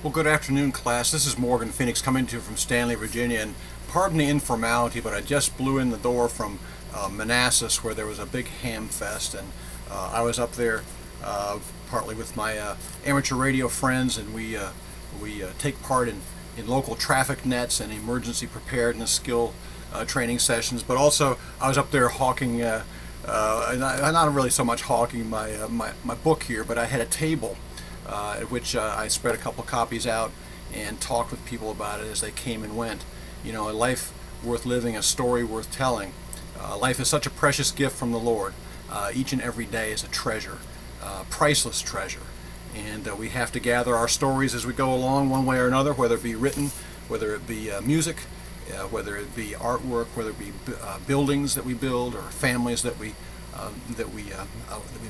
Well, good afternoon, class. This is Morgan Phenix coming to you from Stanley, Virginia. And pardon the informality, but I just blew in the door from Manassas, where there was a big ham fest. And I was up there partly with my amateur radio friends, and we take part in local traffic nets and emergency preparedness skill training sessions. But also, I was up there hawking, not really so much hawking my book here, but I had a table at which I spread a couple copies out and talked with people about it as they came and went. You know, a life worth living, a story worth telling. Life is such a precious gift from the Lord. Each and every day is a treasure, priceless treasure. And we have to gather our stories as we go along, one way or another, whether it be written, whether it be music, whether it be artwork, whether it be buildings that we build, or families that we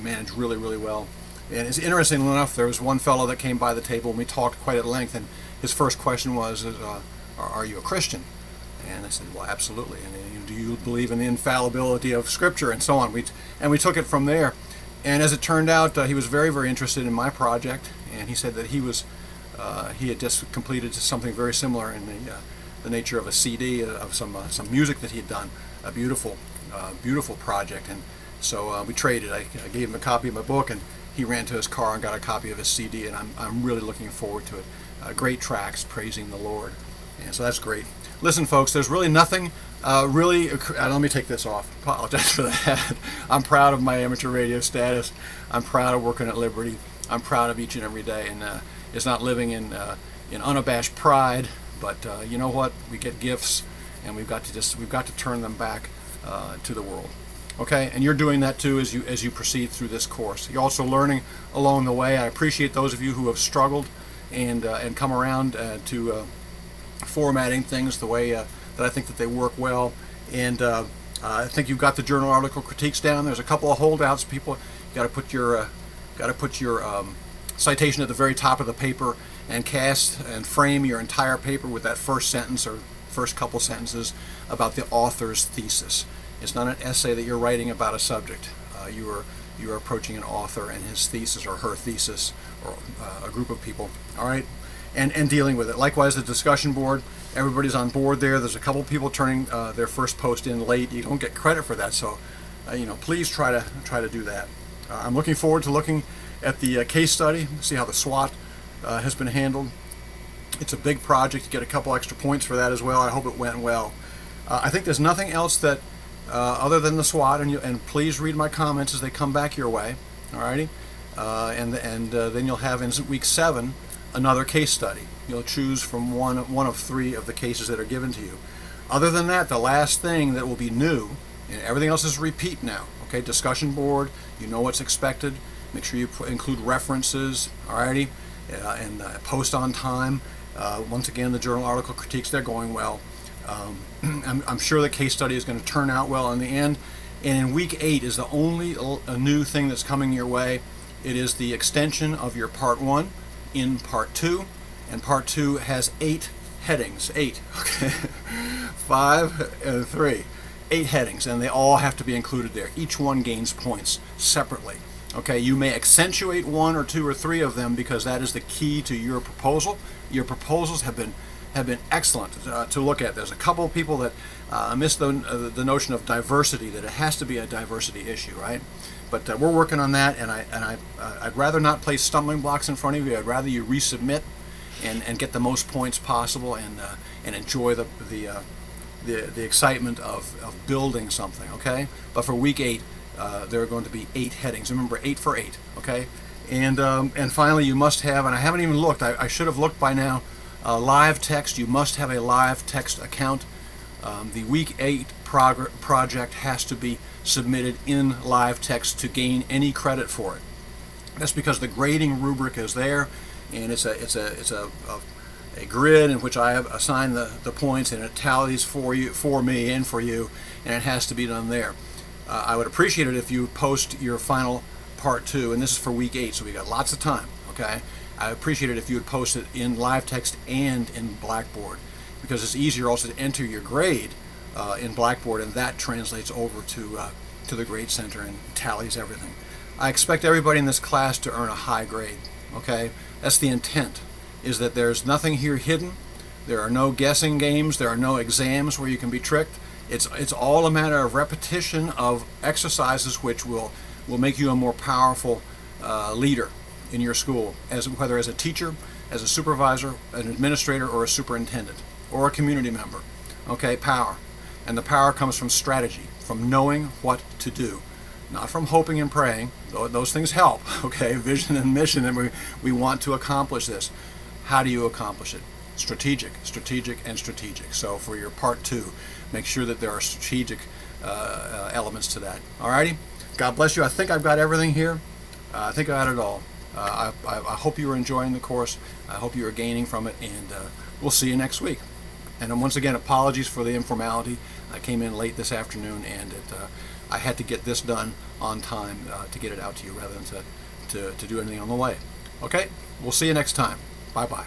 manage really, really well. And it's interesting enough, there was one fellow that came by the table and we talked quite at length, and his first question was, are you a Christian? And I said, well, absolutely. And do you believe in the infallibility of Scripture, and so on? We took it from there. And as it turned out, he was very, very interested in my project, and he said that he had just completed something very similar in the nature of a CD of some music that he had done, a beautiful project. And so we traded. I gave him a copy of my book, and he ran to his car and got a copy of his CD, and I'm really looking forward to it. Great tracks praising the Lord, and so that's great. Listen, folks, there's really nothing let me take this off. Apologize for that. I'm proud of my amateur radio status. I'm proud of working at Liberty. I'm proud of each and every day, and it's not living in unabashed pride, but you know what? We get gifts, and we've got to turn them back to the world. Okay, and you're doing that too as you proceed through this course. You're also learning along the way. I appreciate those of you who have struggled and come around to formatting things the way that I think that they work well. And I think you've got the journal article critiques down. There's a couple of holdouts. People, you got to put your citation at the very top of the paper and cast and frame your entire paper with that first sentence or first couple sentences about the author's thesis. It's not an essay that you're writing about a subject. You are approaching an author and his thesis or her thesis, or a group of people. All right, and dealing with it. Likewise, the discussion board. Everybody's on board there. There's a couple people turning their first post in late. You don't get credit for that, so please try to do that. I'm looking forward to looking at the case study, see how the SWOT has been handled. It's a big project. You get a couple extra points for that as well. I hope it went well. I think there's nothing else that other than the SWOT, and please read my comments as they come back your way. Alrighty, and then you'll have in week 7 another case study. You'll choose from one of 3 of the cases that are given to you. Other than that, the last thing that will be new, and everything else is repeat now. Okay, discussion board. You know what's expected. Make sure you include references. Alrighty, and post on time. Once again, the journal article critiques, they're going well. I'm sure the case study is going to turn out well in the end. And in week 8 is the only new thing that's coming your way. It is the extension of your part 1 in part 2, and part 2 has 8 headings. 8, okay, 5 and 3, 8 headings, and they all have to be included there. Each one gains points separately. Okay, you may accentuate 1 or 2 or 3 of them because that is the key to your proposal. Your proposals have been excellent to look at. There's a couple of people that miss the notion of diversity, that it has to be a diversity issue, right? But we're working on that, and I'd rather not place stumbling blocks in front of you. I'd rather you resubmit and get the most points possible, and enjoy the excitement of building something. Okay, but for week 8, there are going to be 8 headings. Remember, 8 for 8. Okay, and finally, you must have, and I haven't even looked. I should have looked by now. LiveText. You must have a LiveText account. The week 8 project has to be submitted in LiveText to gain any credit for it. That's because the grading rubric is there, and it's a grid in which I have assigned the points, and it tallies for me and for you, and it has to be done there. I would appreciate it if you post your final part 2, and this is for week 8, so we got lots of time. Okay, I appreciate it if you would post it in LiveText and in Blackboard, because it's easier also to enter your grade in Blackboard, and that translates over to the grade center and tallies everything. I expect everybody in this class to earn a high grade. Okay, that's the intent. is that there's nothing here hidden. There are no guessing games. There are no exams where you can be tricked. It's all a matter of repetition of exercises which will make you a more powerful leader in your school, whether as a teacher, as a supervisor, an administrator, or a superintendent, or a community member. Okay, power. And the power comes from strategy, from knowing what to do, not from hoping and praying. Those things help, okay, vision and mission, and we want to accomplish this. How do you accomplish it? Strategic, and strategic. So for your part 2, make sure that there are strategic elements to that. Alrighty? God bless you. I think I've got everything here. I think I got it all. I hope you are enjoying the course. I hope you are gaining from it, and we'll see you next week. And once again, apologies for the informality. I came in late this afternoon, and I had to get this done on time to get it out to you rather than to do anything on the way. Okay? We'll see you next time. Bye-bye.